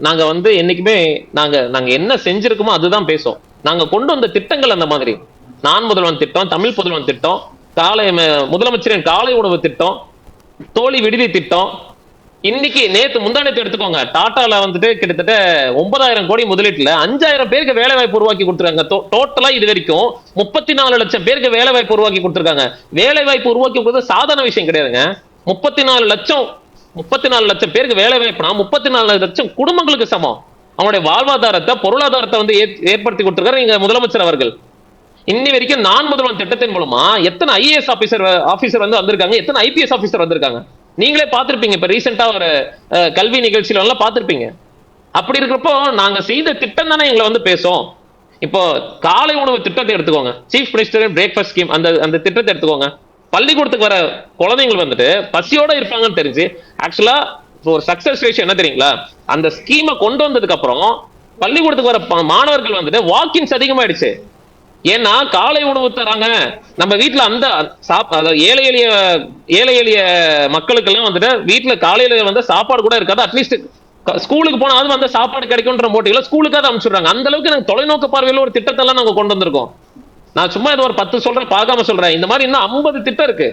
நாங்க வந்து என்னைக்குமே நாங்க நாங்க என்ன செஞ்சிருக்கோமோ அதுதான் பேசுவோம். நாங்க கொண்டு வந்த திட்டங்கள் அந்த மாதிரி. நான் முதல்வன் திட்டம், தமிழ் புதல்வன் திட்டம், காலை முதலமைச்சரின் காலை உணவு திட்டம், தோழி விடுதி திட்டம். இன்னைக்கு நேத்து முந்தானத்தை எடுத்துக்கோங்க. டாடால வந்துட்டு கிட்டத்தட்ட 9,000 கோடி முதலீட்டுல 5,000 பேருக்கு வேலை வாய்ப்பு உருவாக்கி கொடுத்துருக்காங்க. டோட்டலா இது வரைக்கும் 34 லட்சம் பேருக்கு வேலை வாய்ப்பு உருவாக்கி கொடுத்துருக்காங்க. வேலை வாய்ப்பு உருவாக்கி கொடுத்தது சாதாரண விஷயம் கிடையாதுங்க. 34 லட்சம் 34 லட்சம் பேருக்கு வேலை வாய்ப்புனா 34 லட்சம் குடும்பங்களுக்கு சமம். அவனுடைய வாழ்வாதாரத்தை பொருளாதாரத்தை வந்து ஏற்படுத்தி கொடுத்திருக்காரு எங்க முதலமைச்சர் அவர்கள். இன்னி வரைக்கும் நான் முதல்வன் திட்டத்தின் மூலமா எத்தனை ஐஏஎஸ் ஆபீசர் வந்து வந்திருக்காங்க, எத்தனை ஐபிஎஸ் ஆபீசர் வந்திருக்காங்க. நீங்களே பார்த்திருப்பீங்க. இப்ப ரீசெண்டா ஒரு கல்வி நிகழ்ச்சியில எல்லாம் பார்த்திருப்பீங்க. அப்படி இருக்கிறப்போ நாங்க செய்த திட்டம் தானே எங்களை வந்து பேசும். இப்போ காலை உணவு திட்டத்தை எடுத்துக்கோங்க. சீஃப் மினிஸ்டர் பிரேக்ஃபாஸ்ட் ஸ்கீம் அந்த திட்டத்தை எடுத்துக்கோங்க. பள்ளிக்கூடத்துக்கு வர குழந்தைகள் வந்துட்டு பசியோட இருப்பாங்கன்னு தெரிஞ்சு ஆக்சுவலா ஒரு சக்சஸ் ரேஷியோ என்ன தெரியுங்களா? அந்த ஸ்கீமை கொண்டு வந்ததுக்கு அப்புறம் பள்ளிக்கூடத்துக்கு வர மாணவர்கள் வந்துட்டு வாக்கின்ஸ் அதிகமாயிடுச்சு. ஏன்னா காலை உணவு தராங்க நம்ம வீட்டுல அந்த ஏழை எளிய மக்களுக்கு எல்லாம் வந்துட்டு வீட்டுல காலையில வந்து சாப்பாடு கூட இருக்காது. அட்லீஸ்ட் ஸ்கூலுக்கு போனா அது வந்து சாப்பாடு கிடைக்கும்ன்ற மோட்டிவ்ல ஸ்கூலுக்காக அனுப்பிச்சுடுறாங்க. அந்த அளவுக்கு எனக்கு தொலைநோக்கு பார்வையில ஒரு திட்டத்தை எல்லாம் நாங்க கொண்டு வந்திருக்கோம். நான் சும்மா இது ஒரு 10 சொல்றேன், பார்க்காம சொல்றேன். இந்த மாதிரி இன்னும் 50 திட்டம் இருக்கு.